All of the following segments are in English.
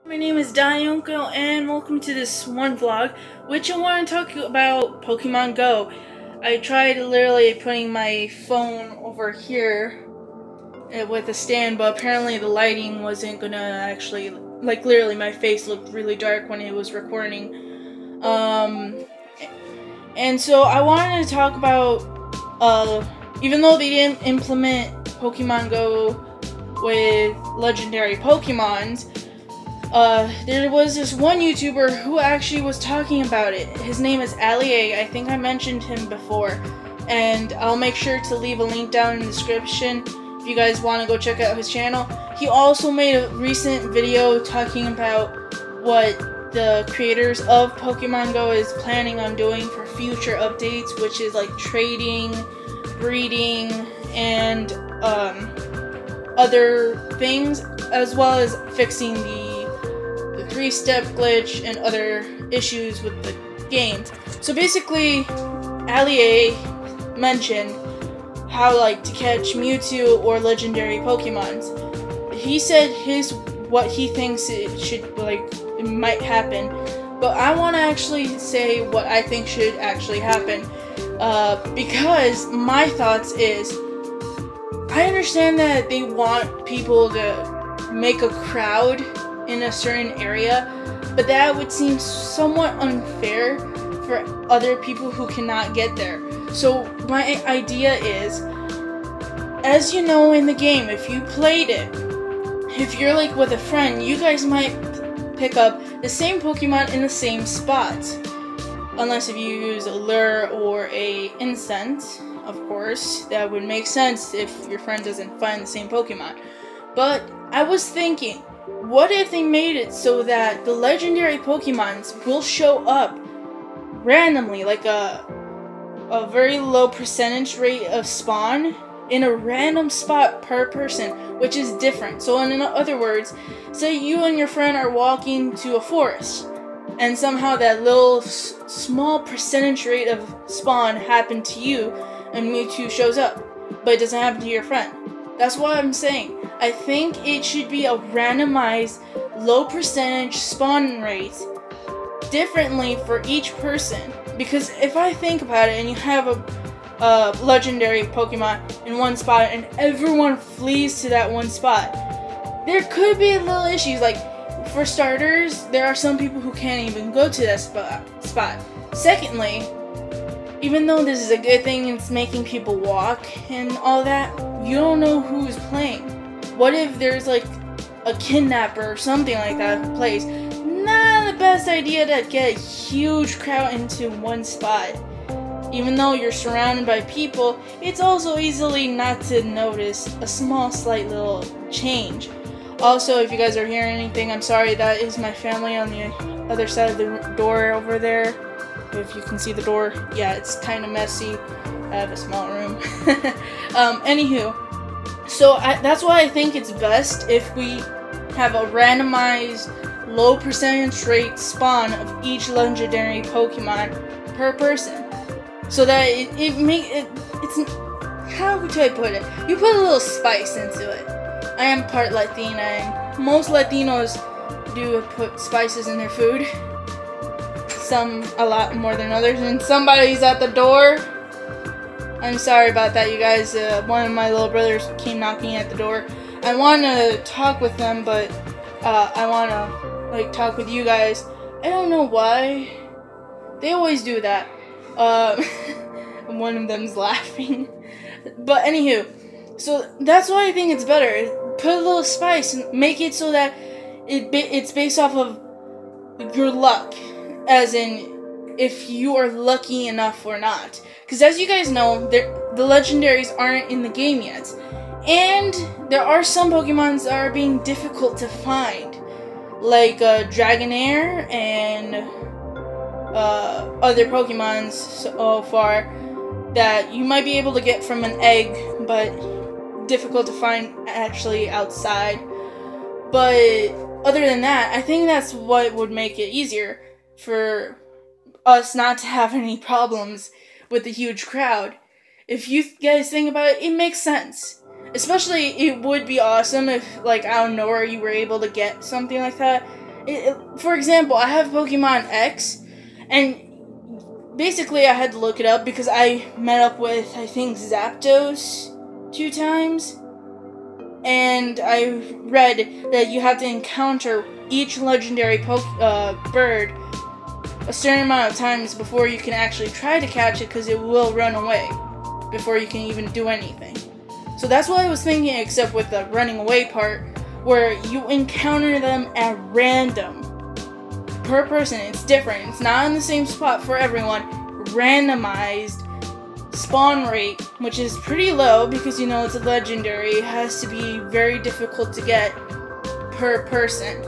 My name is DieUnko and welcome to this one vlog, which I want to talk about Pokemon Go. I tried literally putting my phone over here with a stand, but apparently the lighting wasn't gonna actually, like literally my face looked really dark when it was recording. And so I wanted to talk about, even though they didn't implement Pokemon Go with legendary Pokemons, there was this one YouTuber who actually was talking about it. His name is Ali-A. I think I mentioned him before. And I'll make sure to leave a link down in the description if you guys want to go check out his channel. He also made a recent video talking about what the creators of Pokemon Go is planning on doing for future updates, which is like trading, breeding, and other things, as well as fixing the 3-step glitch and other issues with the game. So basically, Ali-A mentioned how to catch Mewtwo or legendary Pokemons. He said what he thinks it should it might happen, but I want to actually say what I think should actually happen, because my thoughts is, I understand that they want people to make a crowd in a certain area, but that would seem somewhat unfair for other people who cannot get there. So my idea is, as you know in the game, if you played it, if you're with a friend, you guys might pick up the same Pokemon in the same spot, unless if you use a lure or a incense. Of course, that would make sense if your friend doesn't find the same Pokemon. But I was thinking, what if they made it so that the legendary Pokemons will show up randomly, like a very low percentage rate of spawn in a random spot per person, which is different. So in other words, say you and your friend are walking to a forest, and somehow that little small percentage rate of spawn happened to you, and Mewtwo shows up, but it doesn't happen to your friend. That's what I'm saying. I think it should be a randomized, low percentage spawn rate differently for each person. Because if I think about it, and you have a legendary Pokemon in one spot, and everyone flees to that one spot, there could be little issues. For starters, there are some people who can't even go to that spot. Secondly, even though this is a good thing, it's making people walk and all that, you don't know who's playing. What if there's a kidnapper or something like that who plays? Not the best idea to get a huge crowd into one spot. Even though you're surrounded by people, it's also easily not to notice a small, slight little change. Also, if you guys are hearing anything, I'm sorry, that is my family on the other side of the door over there. If you can see the door, yeah, it's kind of messy. I have a small room. Anywho, so that's why I think it's best if we have a randomized, low percentage rate spawn of each legendary Pokemon per person, so that it's how do I put it? You put a little spice into it. I am part Latina, and most Latinos do put spices in their food. Some a lot more than others, and somebody's at the door. I'm sorry about that, you guys. One of my little brothers came knocking at the door. I want to talk with them, but I want to talk with you guys. I don't know why. They always do that. One of them's laughing. But anywho, so that's why I think it's better. Put a little spice and make it so that it's based off of your luck. As in, if you are lucky enough or not. Because as you guys know, the legendaries aren't in the game yet. And there are some Pokemons that are being difficult to find. Like Dragonair and other Pokemons so far that you might be able to get from an egg, but difficult to find actually outside. But other than that, I think that's what would make it easier for us not to have any problems with the huge crowd. If you guys think about it, it makes sense. Especially, it would be awesome if, like, out of nowhere you were able to get something like that. For example, I have Pokemon X, and basically I had to look it up because I met up with, I think, Zapdos 2 times, and I read that you have to encounter each legendary bird a certain amount of times before you can actually try to catch it, because it will run away before you can even do anything. So that's what I was thinking, except with the running away part, where you encounter them at random. Per person, it's different. It's not in the same spot for everyone. Randomized spawn rate, which is pretty low because, you know, it's a legendary. It has to be very difficult to get per person.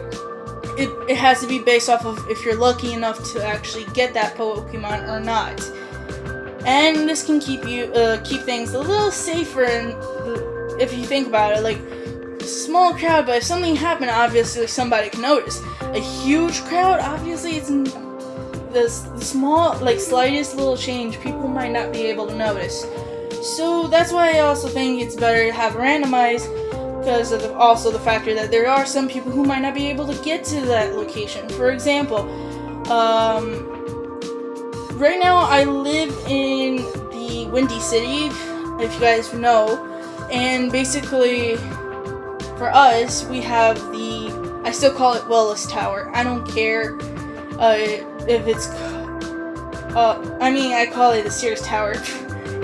It has to be based off of if you're lucky enough to actually get that Pokemon or not. And this can keep things a little safer, and if you think about it, like, small crowd, but if something happened, obviously somebody can notice. A huge crowd, obviously it's the small, like, slightest little change, people might not be able to notice. So that's why I also think it's better to have randomized, because of also the factor that there are some people who might not be able to get to that location. For example, right now I live in the Windy City, if you guys know, and basically for us, we have I still call it Willis Tower. I don't care if it's, I call it the Sears Tower.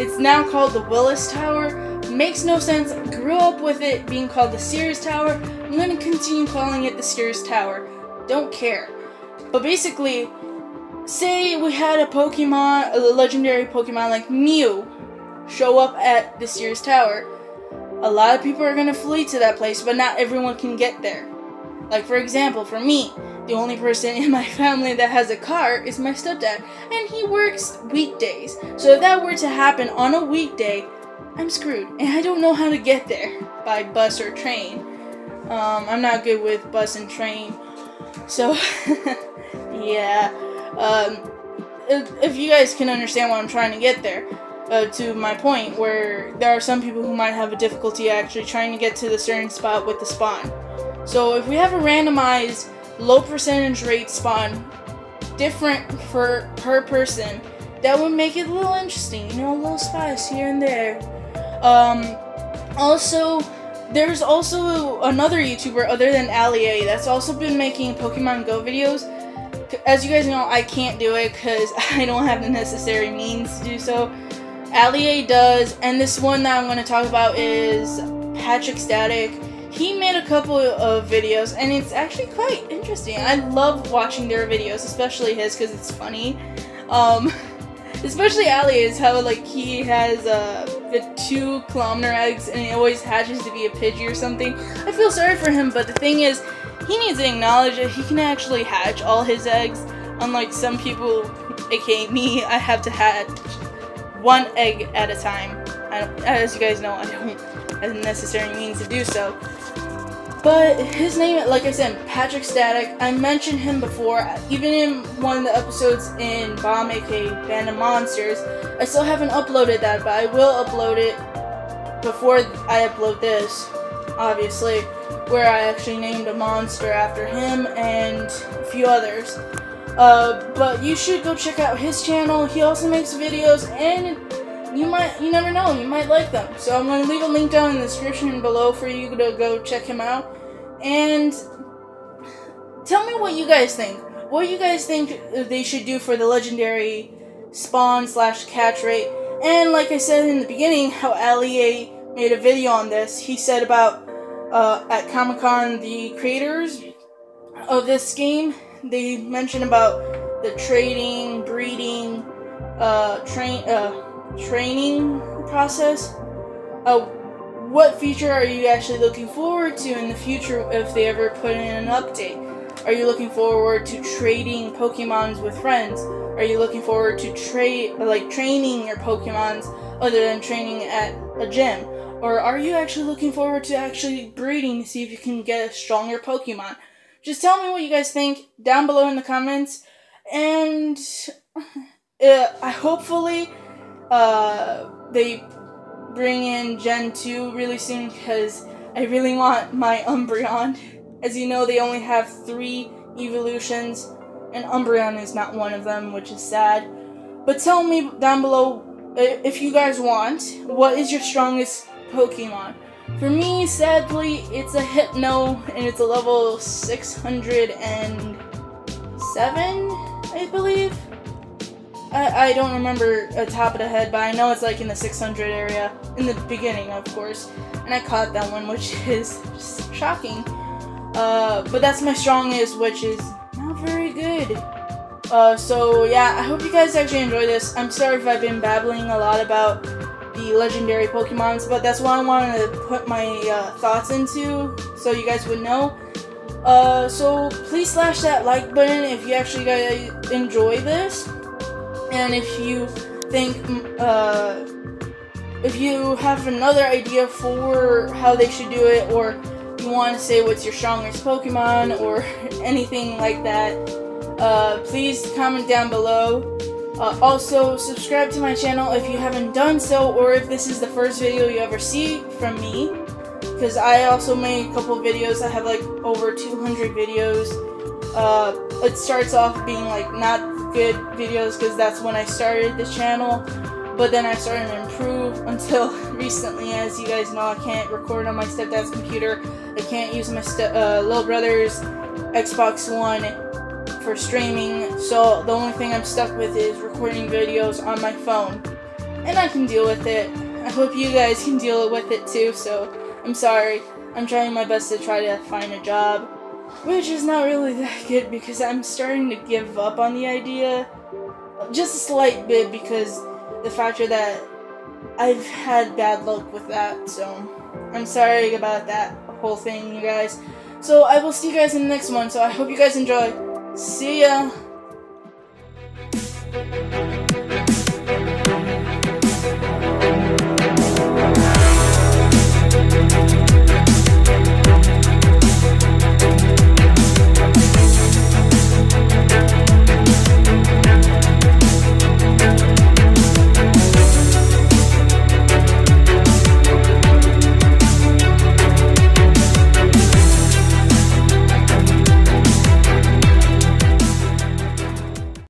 It's now called the Willis Tower. Makes no sense. Grew up with it being called the Sears Tower. I'm gonna continue calling it the Sears Tower. Don't care. But basically, say we had a legendary Pokemon like Mew show up at the Sears Tower. A lot of people are gonna flee to that place, but not everyone can get there. Like, for example, for me, the only person in my family that has a car is my stepdad, and he works weekdays. So if that were to happen on a weekday, I'm screwed, and I don't know how to get there by bus or train. I'm not good with bus and train, so yeah. If you guys can understand what I'm trying to get there, to my point, where there are some people who might have a difficulty actually trying to get to the certain spot with the spawn. So if we have a randomized low percentage rate spawn, different per person, that would make it a little interesting, you know, a little spice here and there. Also, there's also another YouTuber other than Ali-A that's also been making Pokemon Go videos. As you guys know, I can't do it because I don't have the necessary means to do so. Ali-A does, and this one that I'm going to talk about is Patrckstatic. He made a couple of videos, and it's actually quite interesting. I love watching their videos, especially his, because it's funny. Especially Ali-A's, how, like, he has the 2-kilometer eggs, and it always hatches to be a Pidgey or something. I feel sorry for him, but the thing is, he needs to acknowledge that he can actually hatch all his eggs. Unlike some people, aka me, I have to hatch 1 egg at a time. As you guys know, I don't have the necessary means to do so. But his name, like I said, Patrckstatic, I mentioned him before, even in one of the episodes in Bomb, aka Band of Monsters. I still haven't uploaded that, but I will upload it before I upload this, obviously, where I actually named a monster after him and a few others. But you should go check out his channel. He also makes videos, and you never know, you might like them. So I'm going to leave a link down in the description below for you to go check him out. And tell me what you guys think. What you guys think they should do for the legendary spawn/catch rate. And like I said in the beginning, how Ali-A made a video on this. He said about, at Comic-Con, the creators of this game, they mentioned about the trading, breeding, training process. What feature are you actually looking forward to in the future if they ever put in an update? Are you looking forward to trading Pokemons with friends? Are you looking forward to training your Pokemons other than training at a gym? Or are you actually looking forward to actually breeding to see if you can get a stronger Pokemon? Just tell me what you guys think down below in the comments. And hopefully they bring in Gen 2 really soon, because I really want my Umbreon. As you know, they only have 3 evolutions, and Umbreon is not one of them, which is sad. But tell me down below, if you guys want, what is your strongest Pokemon? For me, sadly, it's a Hypno, and it's a level 607, I believe? I don't remember top of the head, but I know it's like in the 600 area, in the beginning, of course. And I caught that one, which is just shocking. But that's my strongest, which is not very good. So yeah, I hope you guys actually enjoy this. I'm sorry if I've been babbling a lot about the legendary Pokemons, but that's what I wanted to put my thoughts into, so you guys would know. So please slash that like button if you actually guys enjoy this, and if you think, if you have another idea for how they should do it, or you want to say what's your strongest Pokemon, or anything like that, please comment down below. Also, subscribe to my channel if you haven't done so, or if this is the first video you ever see from me, because I also made a couple videos. I have like over 200 videos. It starts off being like not good videos, because that's when I started the channel, but then I started to improve until recently. As you guys know, I can't record on my stepdad's computer. I can't use my little brother's Xbox One for streaming, so the only thing I'm stuck with is recording videos on my phone, and I can deal with it. I hope you guys can deal with it too, so I'm sorry. I'm trying my best to try to find a job, which is not really that good, because I'm starting to give up on the idea, just a slight bit, because the factor that I've had bad luck with that, so I'm sorry about that whole thing, you guys. So I will see you guys in the next one, so I hope you guys enjoy. See ya!